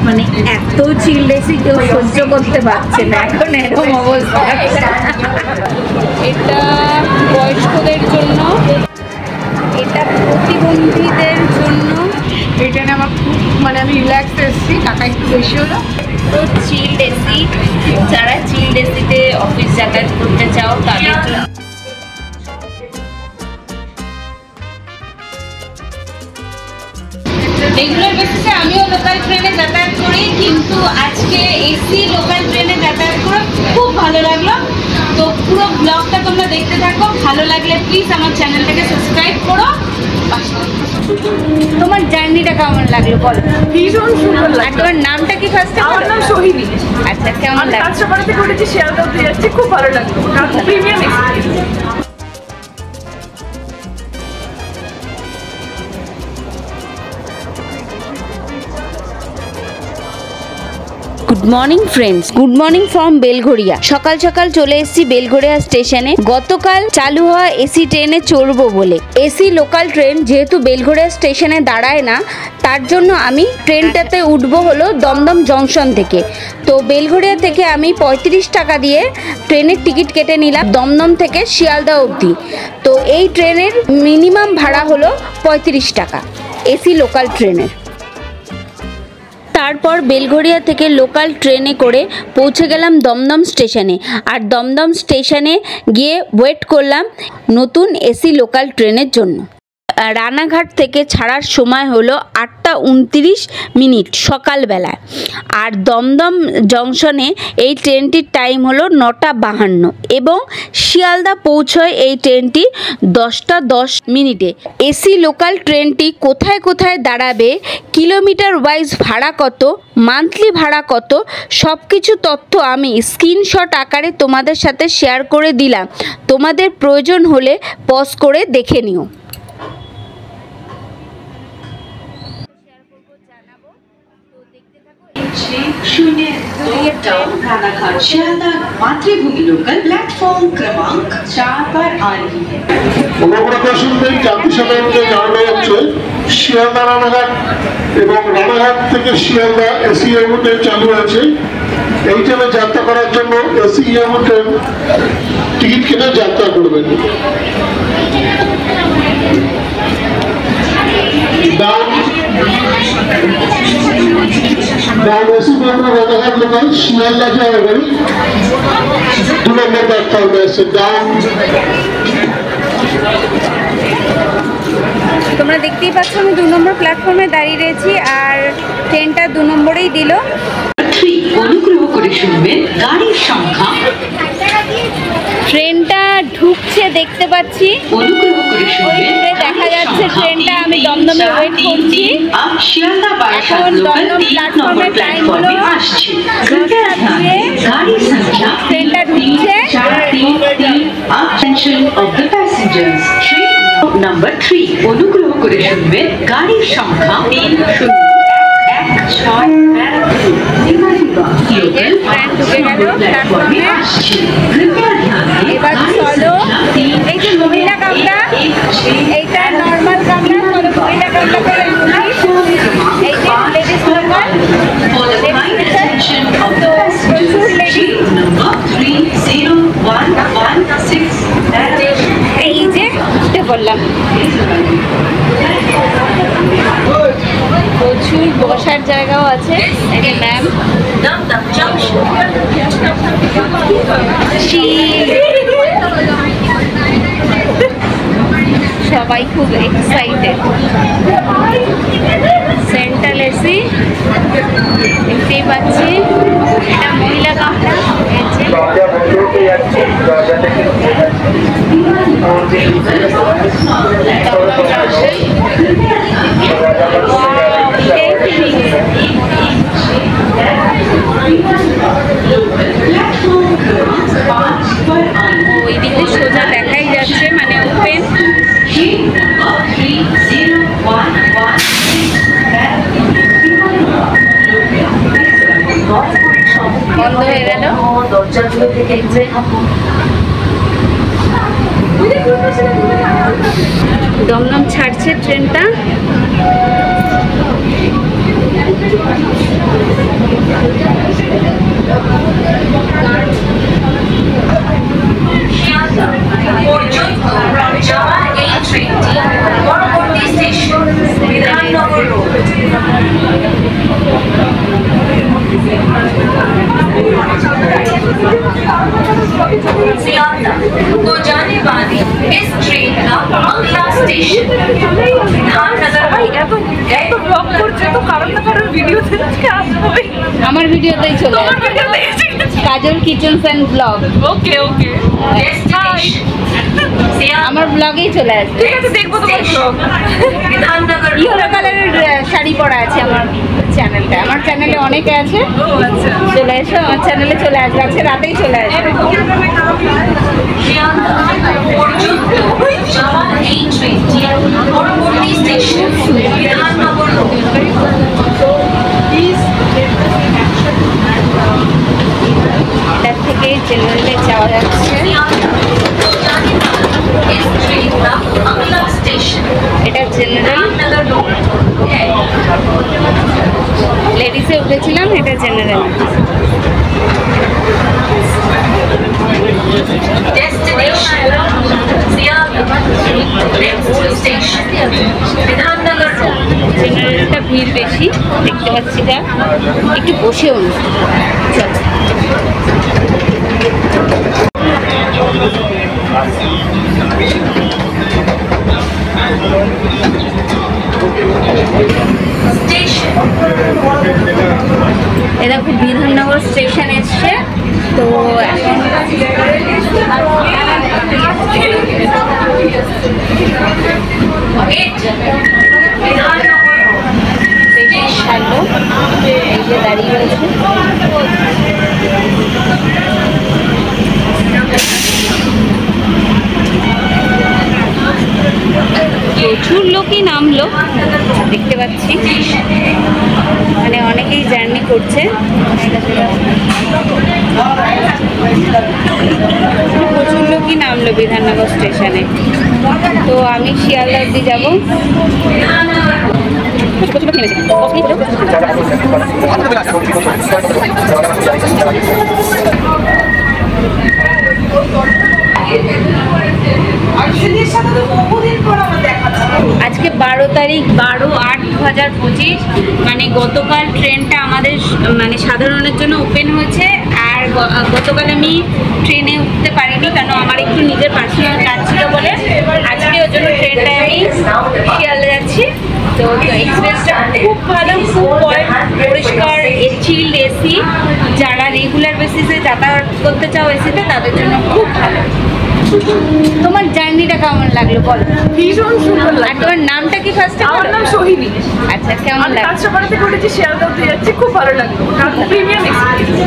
মানে এত চিল্লেছি কেউ সহ্য করতে পারছে না এখন এরকম অবস্থা। এটা বয়স্কদের জন্য, এটা প্রতিবন্ধীদের জন্য। এটা নিয়ে আমার খুব মানে আমি রিল্যাক্স এসেছি, টাকা একটু বেশি হলো। তো চিল্ড এসি, যারা চিল্ড এসিতে অফিস যাতায়াত করতে চাও তাদের জন্য। রেগুলার বেসিসে আমিও লোকাল ট্রেনে যাতায়াত করি, কিন্তু আজকে এসি লোকাল ট্রেনে যাতায়াত করে খুব ভালো লাগলো। তো পুরো ব্লগটা তোমরা দেখতে থাকো, ভালো লাগলে প্লিজ আমার চ্যানেলটাকে সাবস্ক্রাইব করো। তোমার জার্নিটা কেমন লাগলো বলো? ভীষণ সুন্দর লাগে। আর তোমার নামটা কি ফার্স্টে? আমার নাম সোহিনী। আচ্ছা, কেমন লাগলো? কাঁচরাপাড়া থেকে উঠেছি, শিয়ালদা অব্দি যাচ্ছি, খুব ভালো লাগলো, premium experience. Good morning friends, good morning from Belgharia. সকাল সকাল চলে এসেছি বেলঘড়িয়া স্টেশনে। গতকাল চালু হওয়া এসি ট্রেনে চড়বো বলে। এসি লোকাল ট্রেন যেহেতু বেলঘড়িয়া স্টেশনে দাঁড়ায় না, তার জন্য আমি ট্রেনটাতে উঠবো হলো দমদম জংশন থেকে। তো বেলঘড়িয়া থেকে আমি 35 টাকা দিয়ে ট্রেনের টিকিট কেটে নিলাম দমদম থেকে শিয়ালদা অবধি। তো এই ট্রেনের মিনিমাম ভাড়া হলো 35 টাকা এসি লোকাল ট্রেনের। তারপর বেলঘড়িয়া থেকে লোকাল ট্রেনে করে পৌঁছে গেলাম দমদম স্টেশনে। আর দমদম স্টেশনে গিয়ে ওয়েট করলাম নতুন এসি লোকাল ট্রেনের জন্য। রানাঘাট থেকে ছাড়ার সময় হলো 8:29 সকালবেলায়। আর দমদম জংশনে এই ট্রেনটির টাইম হলো 9:52 এবং শিয়ালদা পৌঁছয় এই ট্রেনটি 10:10। এসি লোকাল ট্রেনটি কোথায় কোথায় দাঁড়াবে, কিলোমিটার ওয়াইজ ভাড়া কত, মান্থলি ভাড়া কত, সব কিছু তথ্য আমি স্ক্রিনশট আকারে তোমাদের সাথে শেয়ার করে দিলাম। তোমাদের প্রয়োজন হলে পজ করে দেখে নিও। रानाघाट शियालदा मातृभूमि लोकल प्लेटफॉर्म क्रमांक 4 पर आ रही है। শিয়ালদা রানাঘাট এবং রানাঘাট থেকে শিয়ালদা এসিএমও ট্রেন চালু আছে। এই ট্রেনে যাত্রা করার জন্য এসিএমও ট্রেন টিকিট কেটে যাত্রা করবেন। রানাঘাট লোকাল শিয়ালদা যাওয়ার 2 নম্বর প্ল্যাটফর্মে আছে। তোমরা দেখতেই পাচ্ছ আমি 2 নম্বর প্ল্যাটফর্মে দাঁড়িয়ে রয়েছি, আর ট্রেনটা 2 নম্বরেই দিল। অনুগ্রহ করে শুনবেন গাড়ির সংখ্যা। ট্রেনটা ঢুকছে দেখতে পাচ্ছি, অনুগ্রহ করে শুনবেন দেখা যাচ্ছে ট্রেনটা। আমি দমদমে ওয়েট করছি। এখন দমদম প্ল্যাটফর্মের টাইম হলো 10:02। গাড়ির সংখ্যা ট্রেনটা ঢুকছে। Attention of the passengers. Train number 3 অনুগ্রহ করে শুনবেন গাড়ির সংখ্যা 3016 এবার চলো, এই যে মহিলা কামরা, এইটা নর্মাল কামরা, চলো মহিলা কামরা করে এই যে লেডিস লোকাল। তো প্রচুর লেডিস, এই যে উঠে পড়লাম। প্রচুর বসার জায়গাও আছে। ম্যাম সবাই খুব এক্সাইটেড। সেন্ট্রাল এসি দেখতেই পাচ্ছি, এটা মহিলা কামরা। ওই দিকে সোজা দেখাই যাচ্ছে, মানে ওপেন। বন্ধ হয়ে গেল। যাচ্ছে ট্রেনটা। পরবর্তী স্টেশন বিধাননগর রোড। सियालदह को जाने वाली इस ट्रेन का अगला स्टेशन विधाननगर। ব্লগ করছে তো কারণ না কারণ ভিডিও দেখতে আসবে। আমার ভিডিওতেই চলে আসবে কাজল কিচেন্স এন্ড ব্লগ। ওকে ওকে আমার ব্লগেই চলে আসবে। ঠিক আছে দেখবো তোমার ব্লগ। विधाननगर ইয়েলো কালারের শাড়ি পরা আছে আমার চ্যানেলটা। আমার চ্যানেলে অনেকে আছে। ও আচ্ছা চলে এসো আমার চ্যানেলে চলে আসবে। আজকে রাতেই চলে আসবে। এই ট্রেনটি পরবর্তী স্টেশন বিধাননগর রোড। এটার থেকে জেনারেলে যাওয়া যাচ্ছে। इस ट्रेन का अगला स्टेशन এটা জেনারেল। विधाननगर रोड है। লেডিসে উঠেছিলাম, এটা general. Destination Sealdah. Next station Bidhannagar road. জেনারেলটা ভিড় বেশি দেখতে পাচ্ছি, যা একটু বসেও না। চলো स्टेशन এরা খুব বিধাননগর স্টেশন এসছে তো এখন विधाननगर ছাড়লো। এই যে দাঁড়িয়ে রয়েছে। প্রচুর লোকই নামলো দেখতে পাচ্ছি, মানে অনেকেই জার্নি করছে। প্রচুর লোকই নামলো বিধাননগর স্টেশনে। তো আমি শিয়ালদা অব্দি যাবো। আজকে 12 তারিখ 12/8/2025, মানে গতকাল ট্রেনটা আমাদের মানে সাধারণের জন্য ওপেন হয়েছে। আর গতকাল আমি ট্রেনে উঠতে পারিনি, কারণ আমার একটু নিজের পার্সোনাল কাজ ছিল বলে। আজকে ওর জন্য ট্রেনটায় আমি শিয়ালদা যাচ্ছি। তো এক্সপ্রেসটা খুব ভালো, খুব পরিষ্কার, চিল্ড এসি। যারা রেগুলার বেসিসে যাতায়াত করতে চাও এসিতে, তাদের জন্য খুব ভালো। তোমার জার্নিটা কেমন লাগলো বলো? ভীষণ সুন্দর আর লাগলো। তোমার নামটা কি ফার্স্টে? আমার নাম সোহিনী। আচ্ছা, কেমন আমি লাগলো? কাঁচরাপাড়া থেকে উঠেছি, শিয়ালদা অব্দি যাচ্ছি, খুব ভালো লাগলো। কারণ প্রিমিয়াম এক্সপিরিয়েন্স।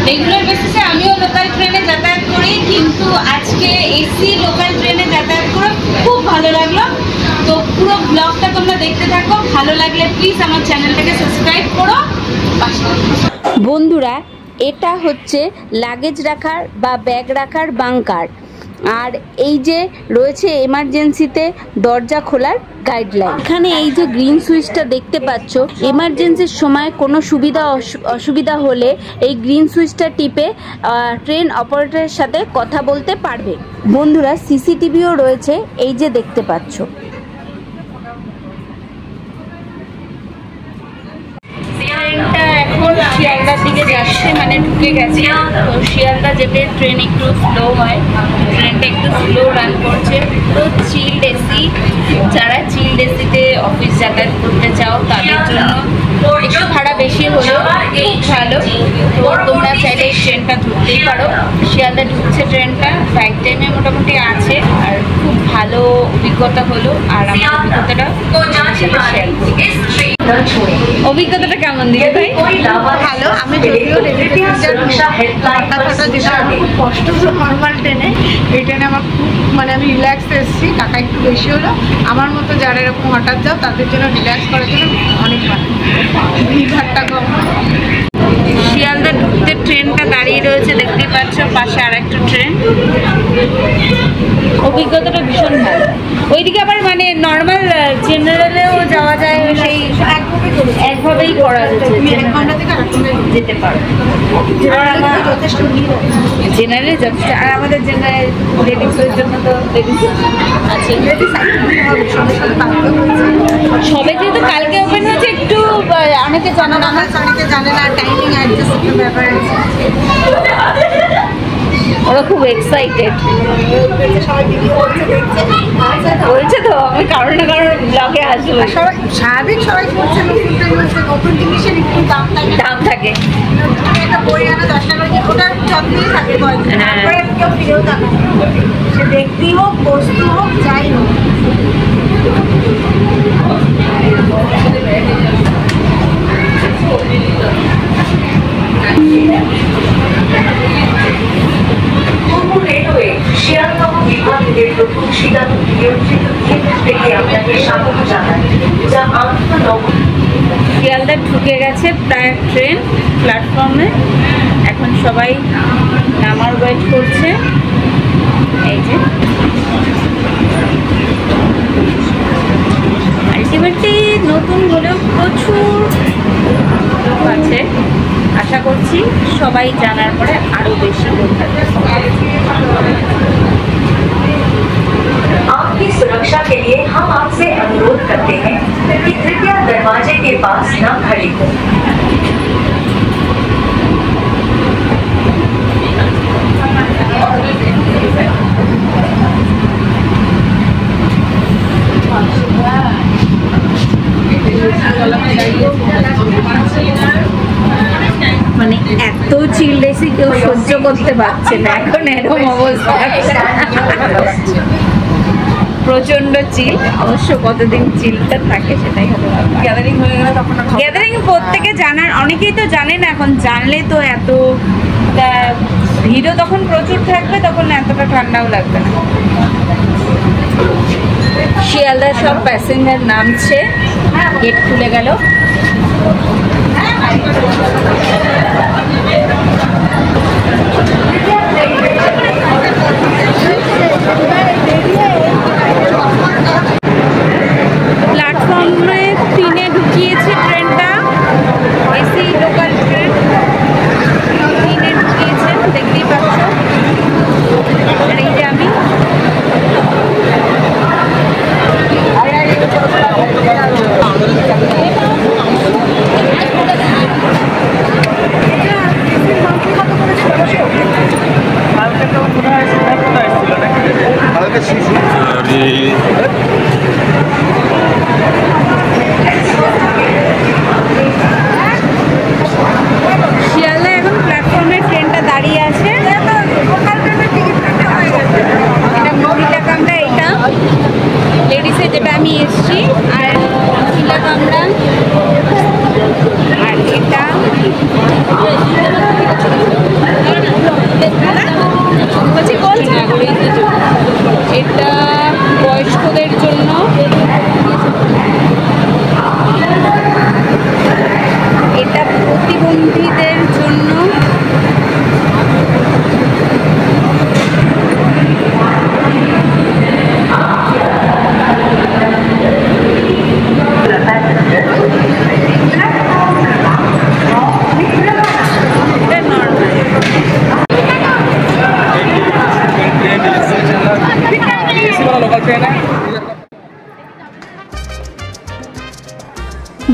রেগুলার বেসিসে আমিও লোকাল ট্রেনে যাতায়াত করি, কিন্তু আজকে এসি লোকাল ট্রেনে যাতায়াত করে খুব ভালো লাগলো। তো পুরো ব্লগটা তোমরা দেখতে থাকো। ভালো লাগলে প্লিজ আমার চ্যানেলটাকে সাবস্ক্রাইব করো। বন্ধুরা, এটা হচ্ছে লাগেজ রাখার বা ব্যাগ রাখার বাঙ্কার। আর এই যে রয়েছে এমার্জেন্সিতে দরজা খোলার গাইডলাইন। এখানে এই যে গ্রিন সুইচটা দেখতে পাচ্ছ, এমার্জেন্সির সময় কোনো অসুবিধা হলে এই গ্রিন সুইচটা টিপে ট্রেন অপারেটরের সাথে কথা বলতে পারবে। বন্ধুরা, সিসিটিভিও রয়েছে, এই যে দেখতে পাচ্ছ। ট্রেনটা এখন শিয়ালদার দিকে যাচ্ছে, মানে ঢুকে গেছে। তো শিয়ালদা যেতে ট্রেন একটু স্লো হয়, ট্রেনটা একটু স্লো রান করছে। তো চিল্ড এসি, যারা চিল্ড এসিতে অফিস যাতায়াত করতে চাও তাদের জন্য একটু ভাড়া বেশি হলেও খুব ভালো। তো তোমরা চাইলে এই ট্রেনটা ধরতেই পারো। শিয়ালদা ঢুকছে ট্রেনটা, রাইট টাইমে মোটামুটি আছে, আর খুব ভালো অভিজ্ঞতা হলো। আর আমার অভিজ্ঞতাটা কেমন দিকে ভাই? ভালো। আমি যদিও খুব কষ্ট তো নর্মাল ট্রেনে, এই ট্রেনে আমার খুব মানে আমি রিল্যাক্স এসেছি। টাকা একটু বেশি হলো। আমার মতো যারা এরকম হঠাৎ যাও তাদের জন্য রিল্যাক্স করার জন্য অনেক ভালো, ভিড়ভাড়টা কম। শিয়ালদা ঢুকতে ট্রেনটা দাঁড়িয়ে রয়েছে, দেখতেই পাচ্ছ। পাশে আর একটা ট্রেন। অভিজ্ঞতাটা ভীষণ ভালো। ওইদিকে আবার মানে নর্মাল জেনারেলেও যাওয়া যায়, সেই একভাবেই করা যেতে পারে। যথেষ্ট জেনারেলে যথেষ্ট, আর আমাদের জেনারেল লেডিসের জন্য তো লেডিস আছে। সবে যেহেতু কালকে ওপেন হয়েছে, একটু অনেকে জানে না, অনেকে জানে না, টাইমিং অ্যাডজাস্টের ব্যাপার আছে। ওরা খুব এক্সাইটেড সবাই ভিডিও করছে, দেখছে, বলছে তো আমি কারণ না কারণ ব্লগে আসবো। সবাই স্বাভাবিক, সবাই করছে নতুন জিনিসের একটু দাম থাকে। একটা বই আনা 10 টাকা করে, ওটার যত্নই থাকে বয়স, তারপরে কেউ ফিরেও থাকে, সে ব্যক্তি হোক, বস্তু হোক, যাই হোক। শিয়ালদহ বিভাগের প্রথম শীতাণু নিয়ন্ত্রিত কেন্দ্র থেকে আপনাকে স্বাগত জানাই, যা আন্তনগর। শিয়ালদা ঢুকে গেছে প্রায় ট্রেন প্ল্যাটফর্মে, এখন সবাই নামার ওয়েট করছে। এই যে আলটিমেটলি নতুন হলেও প্রচুর লোক আছে, আশা করছি সবাই জানার পরে আরও বেশি লোক আছে। आपकी सुरक्षा के लिए हम आपसे अनुरोध करते हैं कि कृपया दरवाजे के पास न खड़े हो। মানে এত চিল বেশি কেউ সহ্য করতে পারছে না এখন, এরকম অবস্থা, প্রচন্ড চিল। অবশ্য কতদিন চিলটা থাকে সেটাই হলো গ্যাদারিং হয়ে গেলে তখন গ্যাদারিং প্রত্যেকে জানার, অনেকেই তো জানে না এখন, জানলে তো এত ভিড়ও তখন প্রচুর থাকবে, তখন এতটা ঠান্ডাও লাগবে না। শিয়ালদা সব প্যাসেঞ্জার নামছে, গেট খুলে গেল। প্ল্যাটফর্মে 3-এ ঢুকিয়েছে ট্রেনটা, এসি লোকাল ট্রেন 3-এ ঢুকিয়েছে, দেখতেই পাচ্ছ। আর এই যে আমি শিয়ালদা এখন প্ল্যাটফর্মে ট্রেনটা দাঁড়িয়ে আছে। এটা মহিলা কামরা, এটা লেডিসে যেটা আমি এসছি, আর মহিলা কামরা, আর এটা এটা বয়স্কদের জন্য, এটা প্রতিবন্ধীদের জন্য,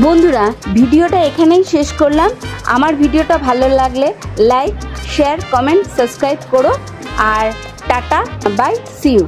বন্ধুরা ভিডিওটা এখানেই শেষ করলাম। আমার ভিডিওটা ভালো লাগলে লাইক, শেয়ার, কমেন্ট, সাবস্ক্রাইব করো। আর টাটা, বাই, সি ইউ।